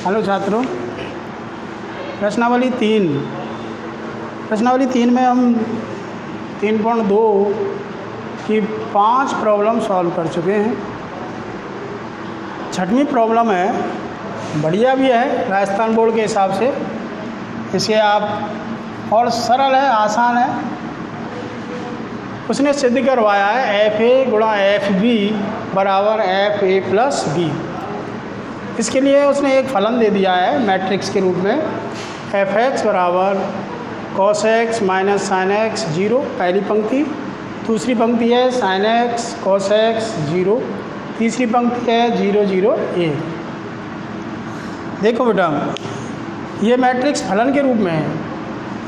Hello छात्रों, प्रश्नावली 3 में हम 3.2 की 5 प्रॉब्लम सॉल्व कर चुके हैं। छठवीं प्रॉब्लम है, बढ़िया भी है राजस्थान बोर्ड के हिसाब से, इसे आप और सरल है, आसान है। उसने सिद्ध करवाया है FA गुणा FB बराबर FA प्लस B। इसके लिए उसने एक फलन दे दिया है मैट्रिक्स के रूप में, fx बराबर cos x minus sine x 0 पहली पंक्ति, दूसरी पंक्ति है sin x cos x 0, तीसरी पंक्ति है 0 0 1। देखो बेटा, ये मैट्रिक्स फलन के रूप में है,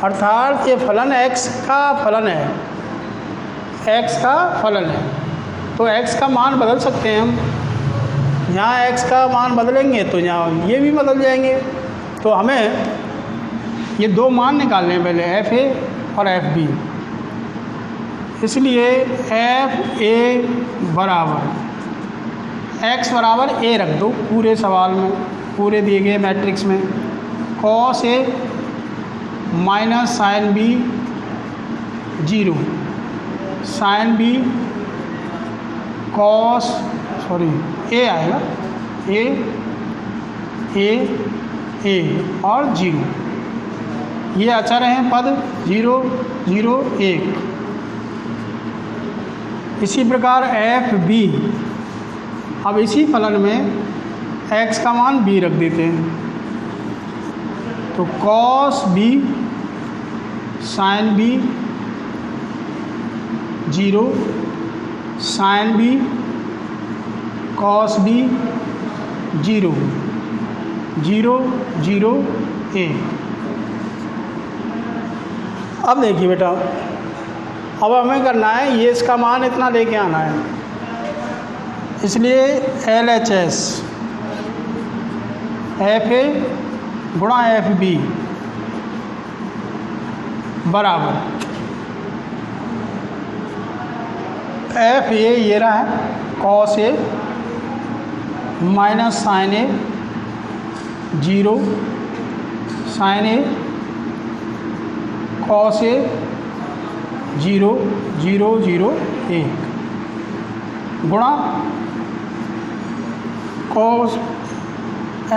अर्थात ये फलन x का फलन है, x का फलन है। तो x का मान बदल सकते हैं हम, यहाँ x का मान बदलेंगे तो यहाँ ये भी बदल जाएंगे। तो हमें ये दो मान निकालने हैं पहले, FA और FB। इसलिए FA बराबर x बराबर a रख दो पूरे सवाल में, पूरे दिए गए मैट्रिक्स में, cos A minus sine B 0, sine B cos A आएगा, A और 0, ये अचर हैं पद 0 0 1। इसी प्रकार FB, अब इसी फलन में x का मान b रख देते हैं, तो cos B sin B 0, sin B cos B 0 0 0 1। अब देखिए बेटा, अब हमें करना है ये इसका मान इतना लेके आना है, इसलिए LHS FA गुणा FB बराबर FA ये रहा है cos A minus sine A 0, sine A cos A 0 0 0 1 गुणा cos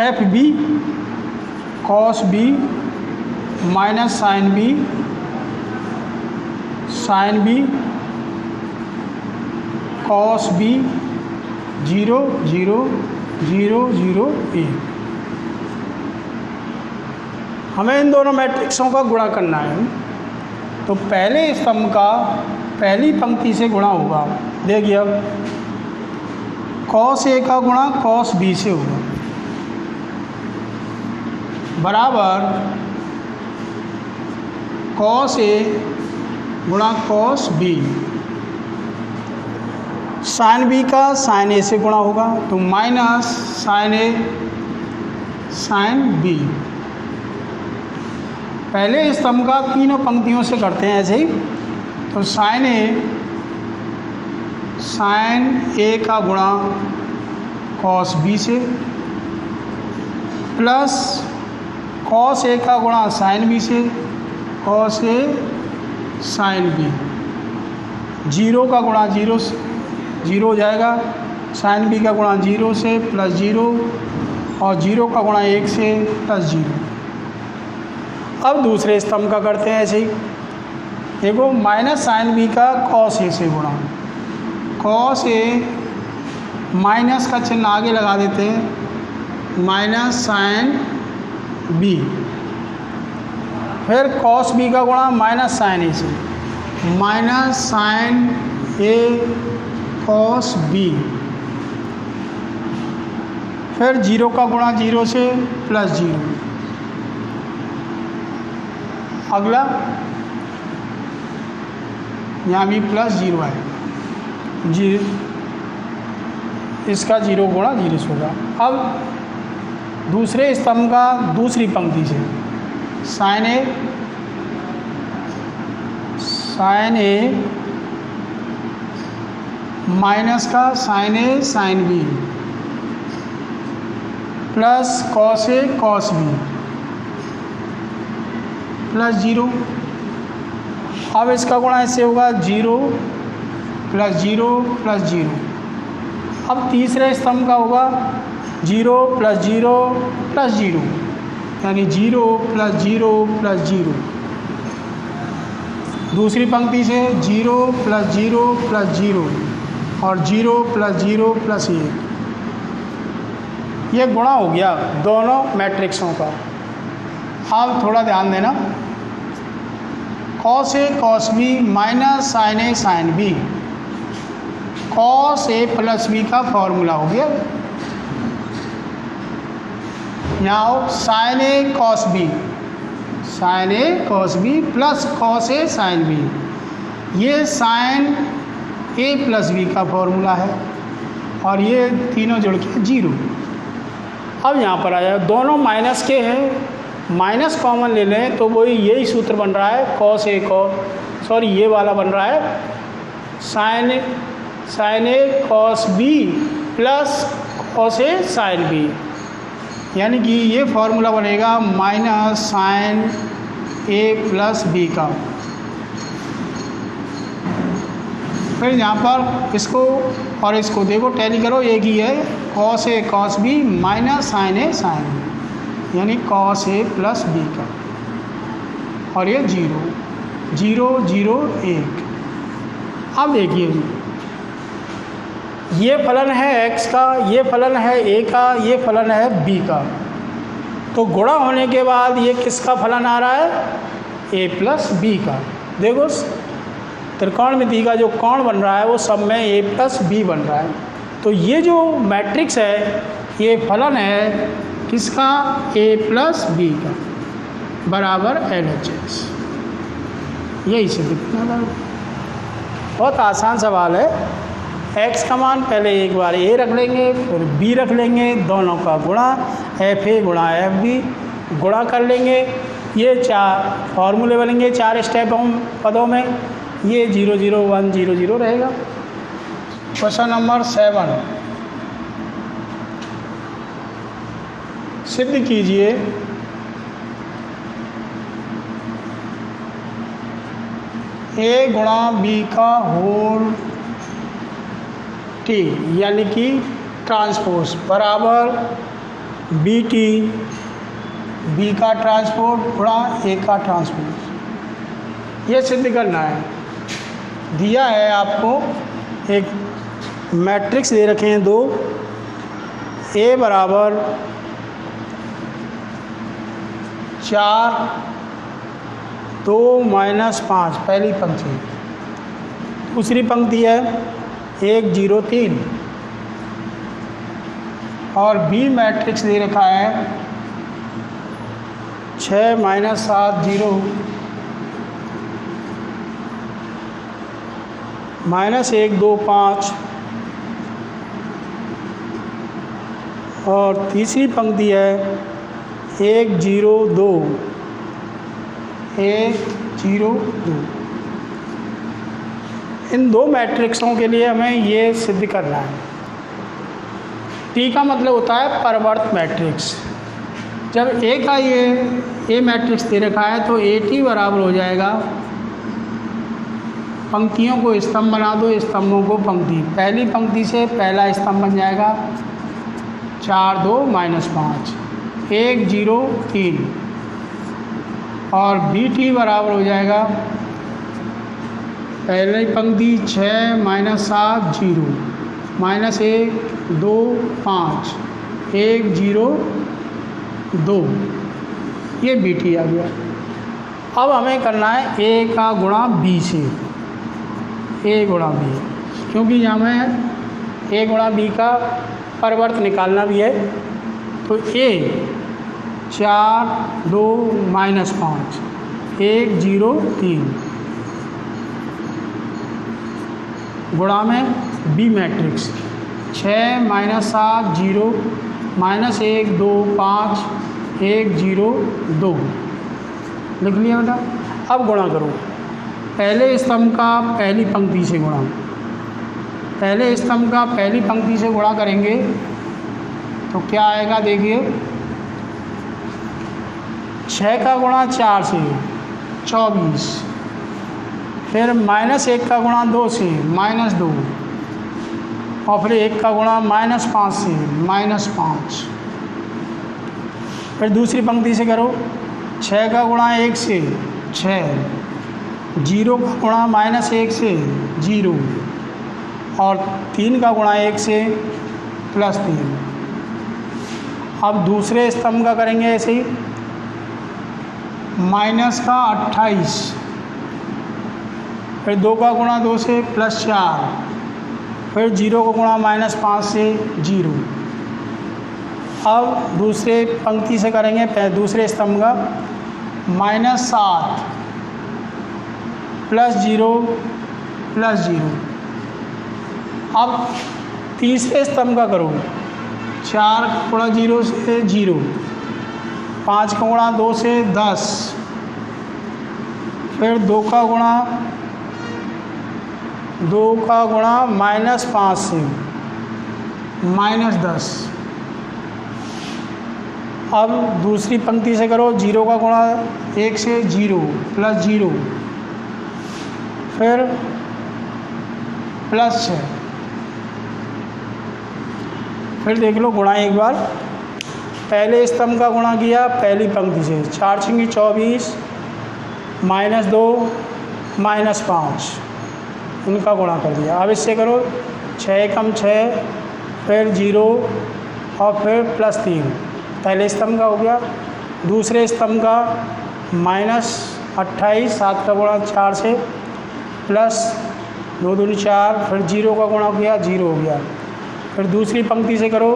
FB cos B minus sine B sine B cos B 0 0 0 0 1। हमें इन दोनों मैट्रिक्सों का गुणा करना है, तो पहले स्तंभ का पहली पंक्ति से गुणा होगा। देखिए अब cos A का गुणा cos B से होगा बराबर cos A गुणा cos B, साइन B का साइन A से गुणा होगा, तो minus sine A sine B। पहले स्तंभ का तीनों पंक्तियों से करते हैं ऐसे ही, तो साइन A का गुणा cos B से प्लस cos A का गुणा साइन B से cos A साइन B, 0 का गुणा 0 हो जाएगा, साइन B का गुणा 0 से प्लस 0 और 0 का गुणा 1 से प्लस 0। अब दूसरे स्तंभ का करते हैं ऐसे ही, देखो माइनस साइन B का cos A से गुणा, cos A माइनस का चिन्ह आगे लगा देते हैं, माइनस साइन B, फिर cos B का गुणा माइनस साइन A से, minus sine A cos B, फिर 0 का गुणा 0 से प्लस 0। अगला यहाँ भी प्लस 0 आएगा, जी इसका 0 गुणा 0 से होगा। अब दूसरे स्तंभ का दूसरी पंक्ति से साइन A माइनस का sine A sine B plus cos A cos B plus 0। अब इसका गुणा ऐसे होगा 0 प्लस 0 प्लस 0। अब तीसरे स्तंभ का होगा 0 प्लस 0 प्लस 0, यानी 0 प्लस 0 प्लस 0। दूसरी पंक्ति से 0 प्लस 0 प्लस 0 और 0 प्लस 0 प्लस 1। ये गुणा हो गया दोनों मैट्रिक्सों का। अब थोड़ा ध्यान देना, cos A cos B minus sign A sine B, cos A plus B का फॉर्मूला हो गया। यहाँ साइन ए कॉस बी, साइन ए कॉस बी प्लस कॉस ए साइन बी, ये साइन ए प्लस बी का फॉर्मूला है और ये तीनों जुड़ के 0। अब यहाँ पर आया दोनों माइनस के हैं, माइनस कॉमन ले लें तो वही यही सूत्र बन रहा है कॉस ए सॉरी ये वाला बन रहा है साइन ए कॉस बी प्लस कॉस ए साइन बी, यानी कि ये फॉर्मूला बनेगा माइनस साइन ए प्लस बी का। फिर यहाँ पर इसको और इसको देखो टैली करो, एक ही है cos A cos B minus sign A sine B, यानी कॉस ए प्लस बी का। और ये 0 0 0 1। अब देखिए ये फलन है x का, ये फलन है a का, ये फलन है b का। तो गुणा होने के बाद ये किसका फलन आ रहा है? a प्लस बी का। देखो त्रिकोणमिति का जो कोण बन रहा है वो सब में a प्लस बी बन रहा है। तो ये जो मैट्रिक्स है ये फलन है किसका? a प्लस बी का बराबर LHS। यही से दिखना, बहुत आसान सवाल है। x का मान पहले एक बार a रख लेंगे, फिर b रख लेंगे, दोनों का गुणा fa गुणा fb गुणा कर लेंगे। ये 4 फॉर्मूले बनेंगे 4 स्टेप पदों में, ये 0 0 1 0 0 रहेगा। क्वेश्चन नंबर 7, सिद्ध कीजिए a गुणा b का होल t, यानी कि ट्रांसपोज बराबर बी टी, बी का ट्रांसपोज गुणा ए का ट्रांसपोज। ये सिद्ध करना है। दिया है आपको एक मैट्रिक्स दे रखे हैं 2, a बराबर 4 2 माइनस 5 पहली पंक्ति, दूसरी पंक्ति है 1 0 3 और बी मैट्रिक्स दे रखा है 6 माइनस 7 0 माइनस 1 2 5 और तीसरी पंक्ति है 1 0 2 1 0 2। इन 2 मैट्रिक्सों के लिए हमें ये सिद्ध करना है। T का मतलब होता है परवर्त मैट्रिक्स। जब A का ये A मैट्रिक्स दे रखा है तो AT बराबर हो जाएगा, पंक्तियों को स्तंभ बना दो, स्तंभों को पंक्ति। पहली पंक्ति से पहला स्तंभ बन जाएगा 4 2 माइनस 5 1 0 3 और BT बराबर हो जाएगा पहली पंक्ति 6 माइनस 7 0 माइनस 1 2 5 1 0 2, ये BT आ गया। अब हमें करना है A का गुणा B से, A गुणा B, क्योंकि यहाँ में A गुणा B का परिवर्त निकालना भी है। तो A 4 2 माइनस 5 1 0 3 गुणा में B मैट्रिक्स 6 माइनस 7 0 माइनस 1 2 5 1 0 2 लिख लिया बेटा। अब गुणा करो, पहले स्तंभ का पहली पंक्ति से गुणा, पहले स्तंभ का पहली पंक्ति से गुणा करेंगे तो क्या आएगा देखिए, 6 का गुणा 4 से 24, फिर -1 का गुणा 2 से -2, और फिर 1 का गुणा -5 से -5। फिर दूसरी पंक्ति से करो, 6 का गुणा 1 से 6, 0 का गुणा -1 से 0, और 3 का गुणा 1 से +3। अब दूसरे स्तंभ का करेंगे ऐसे ही, -28, फिर 2 का गुणा 2 से +4, फिर 0 का गुणा -5 से 0। अब दूसरे पंक्ति से करेंगे दूसरे स्तंभ का, -7 +0 +0। अब तीसरे स्तंभ का करो, 4 का गुणा 0 से 0, 5 का गुणा 2 से 10, फिर 2 का गुणा -5 से -10। अब दूसरी पंक्ति से करो, 0 का गुणा 1 से 0 +0, फिर +6। फिर देख लो गुणा एक बार, पहले स्तंभ का गुणा किया पहली पंक्ति से, 4 × 24, -2 -5, इनका गुणा कर दिया। अब इससे करो, 6 × 6, फिर 0, और फिर +3, पहले स्तंभ का हो गया। दूसरे स्तंभ का -28, 7 का गुणा 4 से, +2 दूनी 4, फिर 0 का गुणा किया 0 हो गया। फिर दूसरी पंक्ति से करो,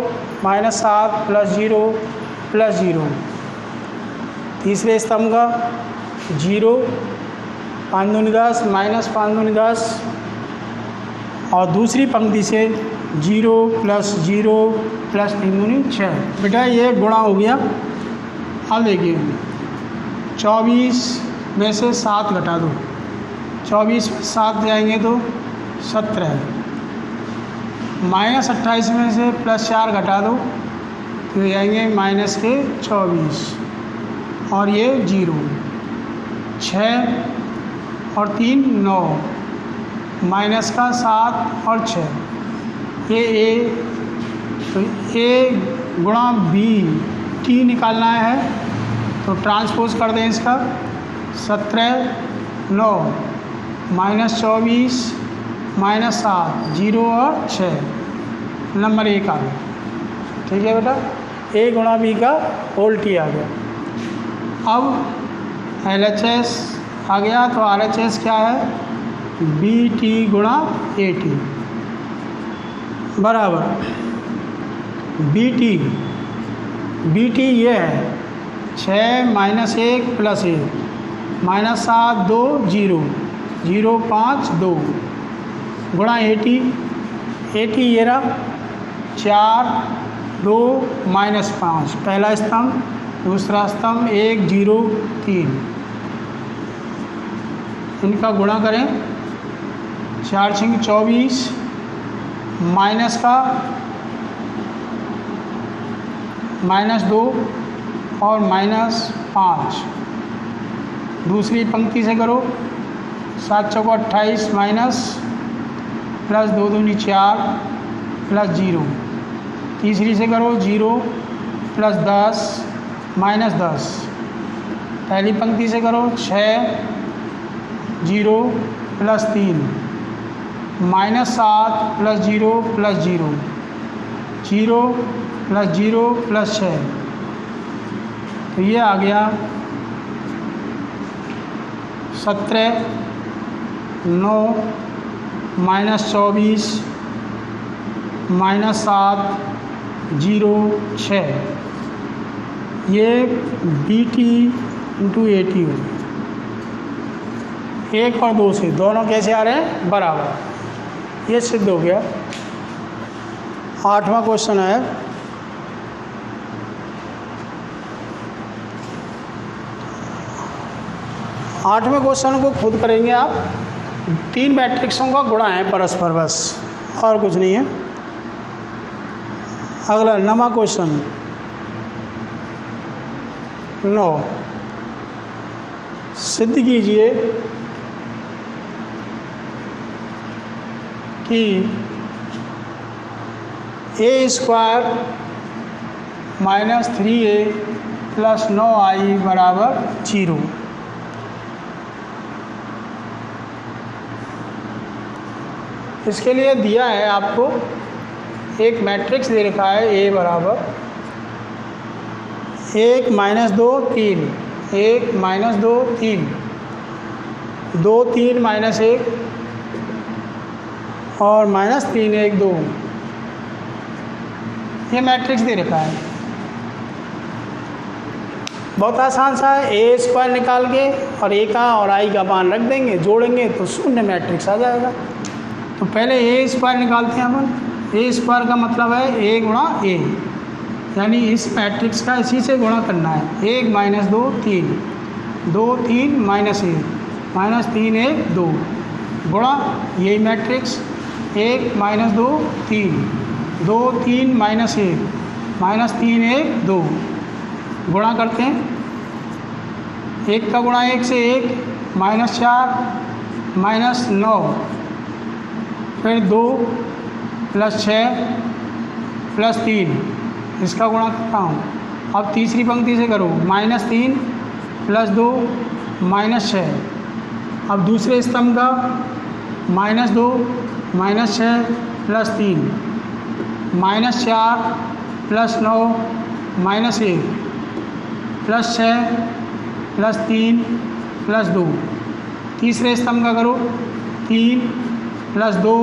-7 +0 +0, तीसरे स्तंभ का 0, 5 दूनी 10, -5 दूनी 10, और दूसरी पंक्ति से 0 +0 +3 दूनी 6। बेटा ये गुणा हो गया। अब देखिए, 24 में से 7 घटा दो, 24 में 7 जाएंगे तो 17, -28 में से +4 घटा दो तो जाएंगे -24, और ये 0, 6 और 3 9, -7 और 6, ये A, तो A गुणा B T निकालना है, तो ट्रांसपोज कर दें इसका, 17 9 -24 -7 0 और 6, नंबर 1 आ गया। ठीक है बेटा, A गुणा B का होल T आ गया। अब LHS आ गया, तो RHS क्या है, BT गुणा AT बराबर BT ये है 6 -1 +1, -7 2 0 0 5 2 गुणा AT ये रहा 4 2 -5, पहला स्तंभ, दूसरा स्तंभ 1 0 3, इनका गुणा करें, 4 × 24, माइनस का -2 और -5, दूसरी पंक्ति से करो, 7 चौको 28 माइनस +2 दूनी 4 +0, तीसरी से करो 0 +10 -10, पहली पंक्ति से करो 6 0 +3 -7 +0 +0 0 +0 +6, तो ये आ गया 17 9 -24 -7 0 6, ये BT × AT हो। 1 और 2 से दोनों कैसे आ रहे हैं, बराबर, ये सिद्ध हो गया। 8वां क्वेश्चन है, आठवें क्वेश्चन को खुद करेंगे आप। 3 मैट्रिक्सों का गुणा है परस्पर, बस और कुछ नहीं है। अगला 9वां क्वेश्चन 9 सिद्ध कीजिए कि a² minus 3a plus 9i बराबर 0। इसके लिए दिया है आपको एक मैट्रिक्स दे रखा है a बराबर 1 माइनस 2 3, 1 माइनस 2 3, 2 3 माइनस 1 और माइनस 3 1 2। ये मैट्रिक्स दे रखा है, बहुत आसान सा है। a² निकाल के और a का और i का मान रख देंगे, जोड़ेंगे तो शून्य मैट्रिक्स आ जाएगा। तो पहले a² निकालते हैं अपन। a² का मतलब है a गुणा a, यानी इस मैट्रिक्स का इसी से गुणा करना है। 1 माइनस 2 3, 2 3 माइनस 1, माइनस 3 1 2 गुणा यही मैट्रिक्स 1 माइनस 2 3, 2 3 माइनस 1, माइनस 3 1 2 गुणा करते हैं। 1 का गुणा 1 से 1 माइनस 4 माइनस 9, फिर 2 प्लस 6 प्लस 3, इसका गुणा करता हूँ। अब तीसरी पंक्ति से करो, माइनस 3 प्लस 2 माइनस 6। अब दूसरे स्तंभ का minus 2 minus 6 plus 3, minus 4 plus 9 minus 1 plus 6 plus 3 plus 2। तीसरे स्तंभ का करो, 3 प्लस 2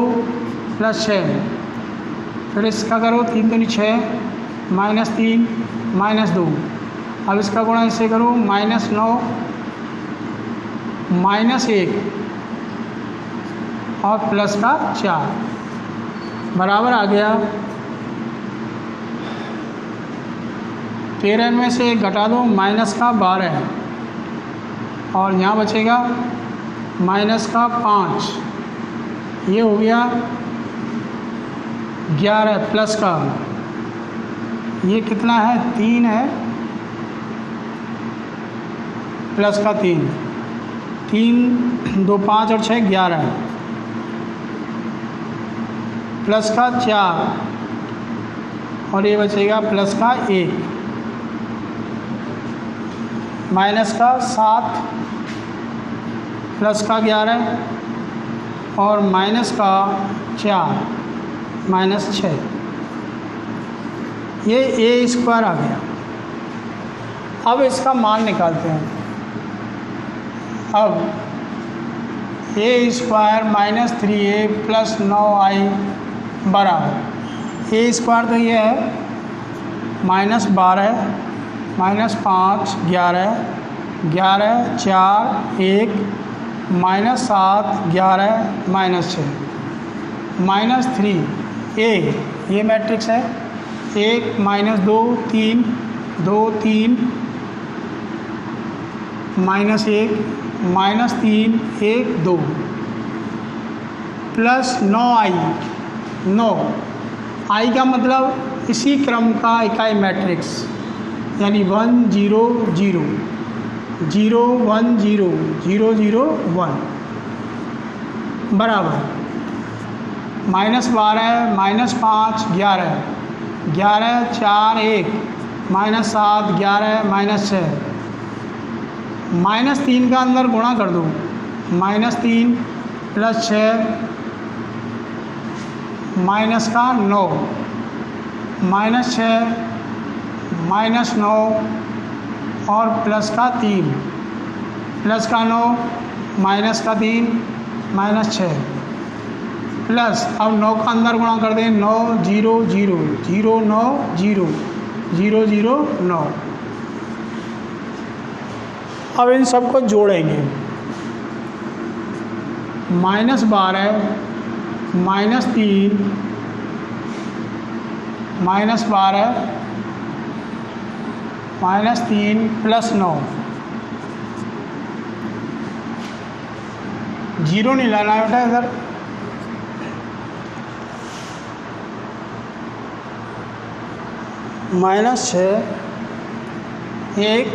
प्लस 6, फिर इसका करो 3 दूनी 6 माइनस 3 माइनस 2। अब इसका गुणा इससे करो, माइनस 9 माइनस 1 और प्लस का 4 बराबर आ गया। 13 में से 1 घटा दो, माइनस का 12 और यहाँ बचेगा माइनस का 5। ये हो गया 11 प्लस का, ये कितना है 3 है, प्लस का 3, 3 2 5 और 6 11 प्लस का 4 और ये बचेगा प्लस का 1, माइनस का 7 प्लस का 11 और माइनस का 4 माइनस 6। ये a² आ गया। अब इसका मान निकालते हैं। अब a² minus 3a plus 9i बराबर a² तो ये है minus 12 minus 5 11 11 4 1 minus 7 11 minus 6 minus 3 a, ये मैट्रिक्स है। 1 minus 2 3, 2 3 minus 1 minus 3 1 2 plus 9i, 9 i का मतलब इसी क्रम का इकाई मैट्रिक्स, यानी 1 0 0 0 1 0 0 0 1 बराबर minus 12 minus 5 11 11 4 1 minus 7 11 minus 6 minus 3 का अंदर गुणा कर दो, माइनस 3 प्लस 6 माइनस का 9 माइनस 6 माइनस 9 और प्लस का 3 प्लस का 9 माइनस का 3 माइनस 6 प्लस, अब 9 का अंदर गुणा कर दें, 9 0 0 0 9 0 0 0 9। अब इन सब को जोड़ेंगे, minus 12 minus 3 minus 12 minus 3 plus 9, 0 नहीं लाना है बेटा, इधर -6 1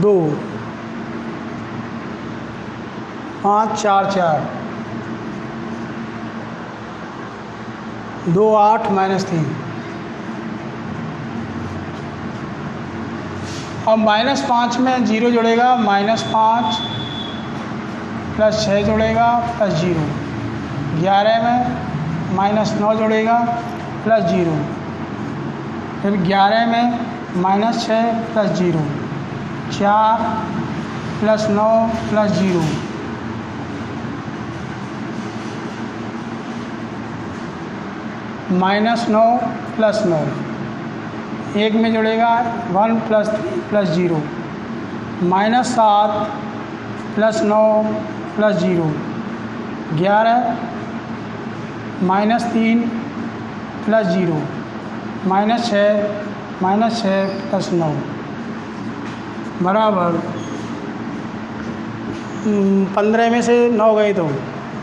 2 5 4 4 2 8 -3। अब -5 में 0 जुड़ेगा, -5 + 6 जुड़ेगा +0। 11 में -9 जुड़ेगा +0। फिर 11 में -6 +0, 4 + 9 +0, -9 + 9। 1 में जुड़ेगा 1 + 3 + 0, -7 + 9 + 0, 11 -3 + 0, -6 + 9 बराबर 15 में से 9 गए तो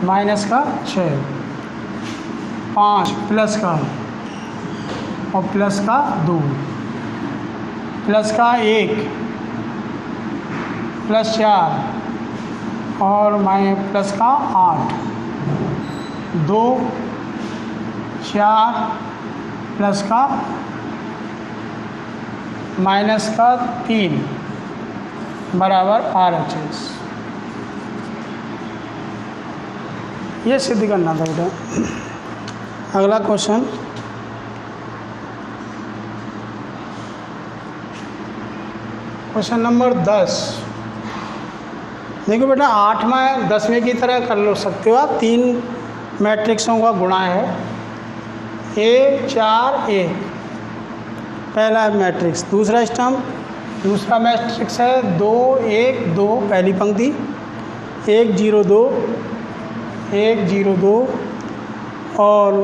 -6, 5 प्लस का और प्लस का 2, प्लस का 1 + 4 और प्लस का 8, 2 4 प्लस का माइनस का 3 बराबर RHS। ये सिद्ध करना था बेटा। अगला क्वेश्चन, क्वेश्चन नंबर 10। देखो बेटा 8वां 10वें की तरह कर लो सकते हो आप। 3 मैट्रिक्सों का गुणा है, A 4 1 पहला मैट्रिक्स। दूसरा मैट्रिक्स है 2 1 2 पहली पंक्ति, 1 0 2 1 0 2 और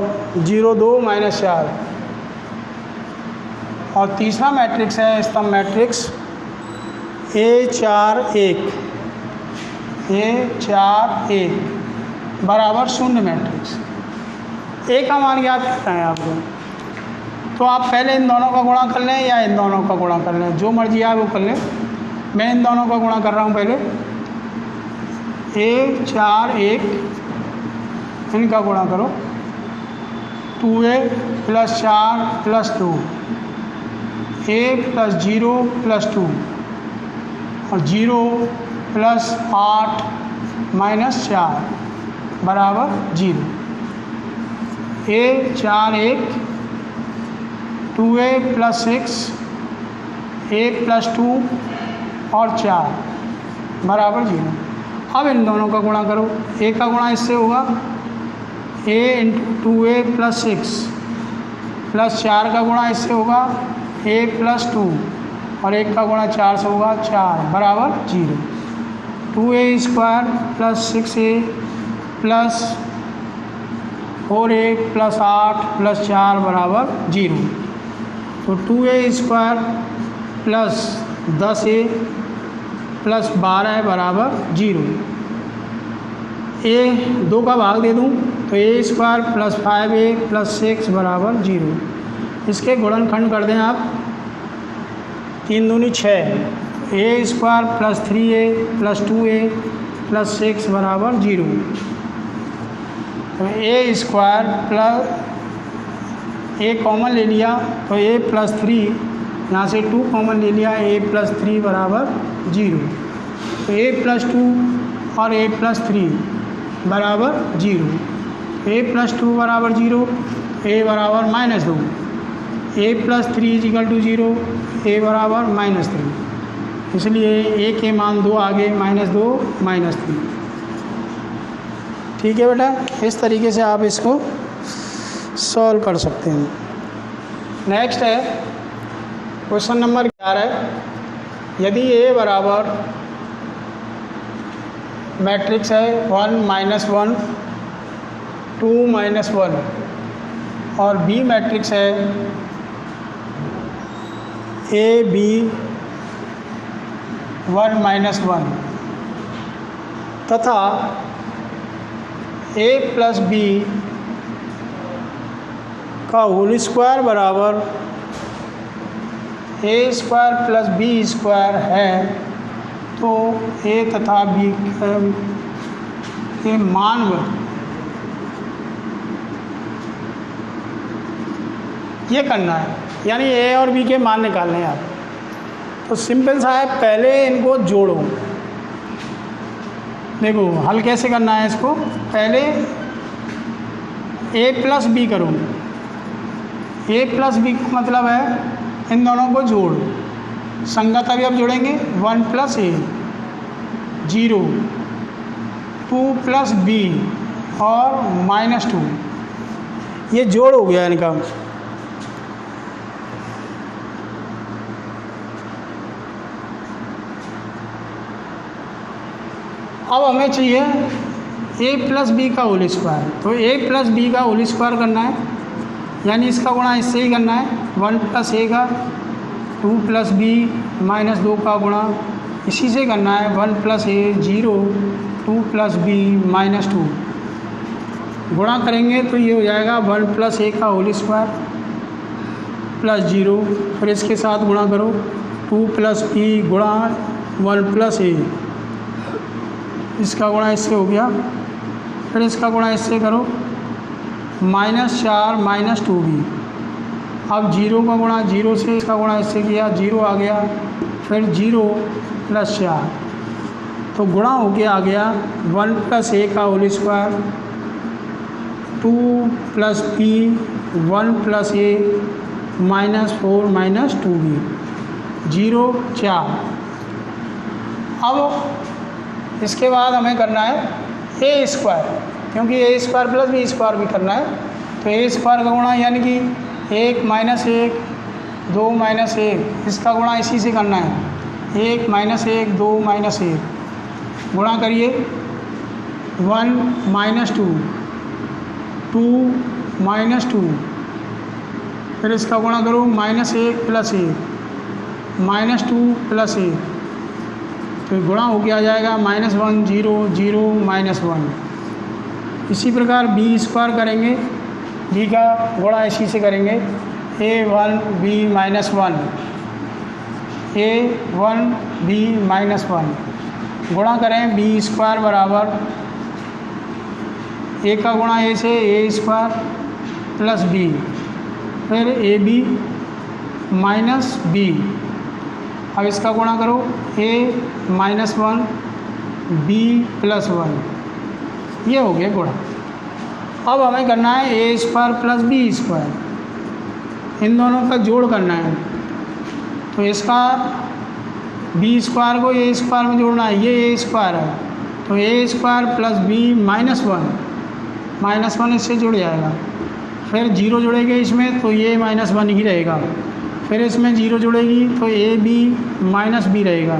0 2 -4। और तीसरा मैट्रिक्स है स्तंभ मैट्रिक्स A 4 1 बराबर 0 मैट्रिक्स। A का मान ज्ञात करना है आपको, तो आप पहले इन दोनों का गुणा कर लें या इन दोनों का गुणा कर लें, जो मर्जी है वो कर लें। मैं इन दोनों का गुणा कर रहा हूँ पहले। A 4 1 इनका गुणा करो, 2A + 4 + 2, A + 0 + 2 और 0 + 8 -4 बराबर 0। A 4 1 2A + 6 A + 2 और 4 बराबर 0। अब इन दोनों का गुणा करो। A का गुणा इससे होगा A × 2A + 6 + 4 का गुणा इससे होगा A + 2 और 1 का गुणा 4 से होगा 4 बराबर 0। 2A² + 6A + 4A + 8 + 4 बराबर 0। तो 2A² + 10A + 12 बराबर 0। A 2 का भाग दे दूँ तो A² + 5A + 6 बराबर 0। इसके गुणनखंड कर दें आप, 3 दूनी 6, A² + 3A + 2A + 6 बराबर 0। तो A² कॉमन ले लिया तो A + 3, यहाँ से 2 कॉमन ले लिया, A + 3 बराबर 0। तो A + 2 और A + 3 बराबर 0। A + 2 बराबर 0, A बराबर -2, A + 3 = 0, A बराबर -3। इसलिए A के मान 2 आगे, -2 -3। ठीक है बेटा, इस तरीके से आप इसको सॉल्व कर सकते हैं। नेक्स्ट है क्वेश्चन नंबर 11। यदि A बराबर मैट्रिक्स है 1 -1 2 -1 और B मैट्रिक्स है A B 1 -1 तथा A + B का होल स्क्वायर बराबर ए स्क्वायर प्लस बी स्क्वायर है, तो ए तथा बी के मान ये करना है, यानी ए और बी के मान निकालने हैं आप। तो सिंपल सा है, पहले इनको जोड़ो। देखो हल कैसे करना है इसको, पहले ए प्लस बी करो। ए प्लस बी का मतलब है इन दोनों को जोड़, संगत अवयव जोड़ेंगे। 1 प्लस ए 0, 2 प्लस बी और -2, ये जोड़ हो गया इनका। अब हमें चाहिए ए प्लस बी का होल स्क्वायर, तो ए प्लस बी का होल स्क्वायर करना है, यानी इसका गुणा इससे ही करना है। 1 प्लस ए का 2 प्लस बी -2 का गुणा इसी से करना है। 1 प्लस ए 0, 2 प्लस बी -2 गुणा करेंगे तो ये हो जाएगा 1 प्लस ए का होल स्क्वायर प्लस 0, फिर इसके साथ गुणा करो 2 प्लस बी गुणा 1 प्लस ए, इसका गुणा इससे हो गया, फिर इसका गुणा इससे करो -4 -2b। अब 0 का गुणा 0 से, इसका गुणा इससे किया 0 आ गया, फिर 0 प्लस 4, तो गुणा हो के आ गया 1 प्लस ए का whole square 2 plus B 1 plus A -4 -2b 0 4। अब इसके बाद हमें करना है ए स्क्वायर, क्योंकि ए स्क्वायर प्लस बी स्क्वायर भी करना है, तो ए स्क्वायर का गुणा यानी कि 1 -1 2 -1, इसका गुणा इसी से करना है। 1 -1 2 -1 गुणा करिए 1 -2 2 -2, फिर इसका गुणा करो -1 प्लस 1 -2 प्लस 1, तो गुणा हो गया जाएगा -1 0 0 -1। इसी प्रकार बी स्क्वायर करेंगे, बी का गुणा इसी से करेंगे a1 b -1 a1 b -1 गुणा करें बी स्क्वायर बराबर ए का गुणा ए से ए स्क्वायर प्लस बी, फिर ए बी माइनस बी। अब इसका गुणा करो a -1 b +1, ये हो गया गुणा। अब हमें करना है ए स्क्वायर प्लस बी स्क्वायर, इन दोनों का जोड़ करना है। तो इसका बी स्क्वायर को ए स्क्वायर में जोड़ना है, ये ए स्क्वायर है, तो ए स्क्वायर प्लस बी -1 इससे जुड़ जाएगा। फिर 0 जुड़ेंगे इसमें तो ये -1 ही रहेगा, फिर इसमें 0 जुड़ेगी तो ए बी माइनस बी रहेगा,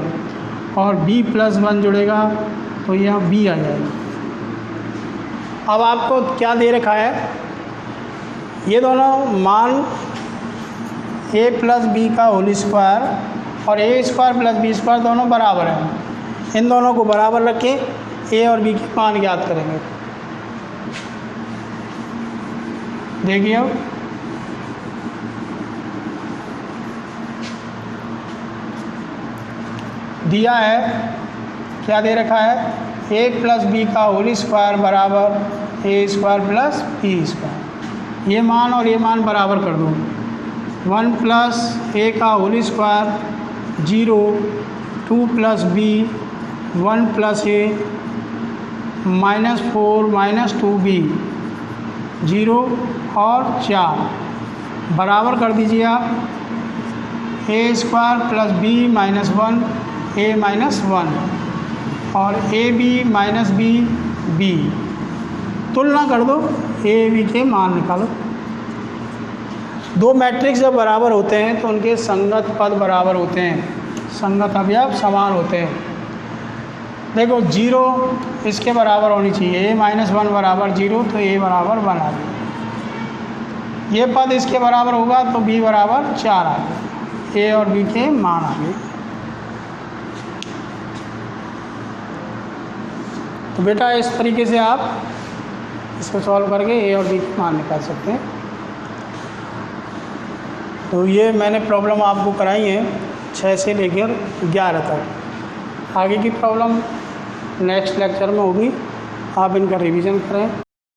और b +1 जुड़ेगा तो यह b आ जाएगा। अब आपको क्या दे रखा है, ये दोनों मान a प्लस बी का होल स्क्वायर और a square plus B square दोनों बराबर हैं, इन दोनों को बराबर रख के a और b के मान ज्ञात करेंगे। देखिए अब दिया है, क्या दे रखा है, a प्लस बी का होल स्क्वायर बराबर ए स्क्वायर प्लस बी स्क्वायर, ये मान और ये मान बराबर कर दो। 1 प्लस ए का whole square 0, 2 plus B 1 plus A -4 -2b 0 और 4 बराबर कर दीजिए आप A square plus B -1 a -1 और A B minus B B, तुलना कर दो ए बी के मान निकालो। दो मैट्रिक्स जब बराबर होते हैं तो उनके संगत पद बराबर होते हैं, संगत अवयव समान होते हैं। देखो 0 इसके बराबर होनी चाहिए, a -1 बराबर 0 तो a बराबर 1 आ गया, ये पद इसके बराबर होगा तो b बराबर 4 आ गया, a और b के मान आ गए। तो बेटा इस तरीके से आप इसको सॉल्व करके ए और बी के मान निकाल सकते हैं। तो ये मैंने प्रॉब्लम आपको कराई है 6 से लेकर 11 तक। आगे की प्रॉब्लम नेक्स्ट लेक्चर में होगी, आप इनका रिवीजन करें।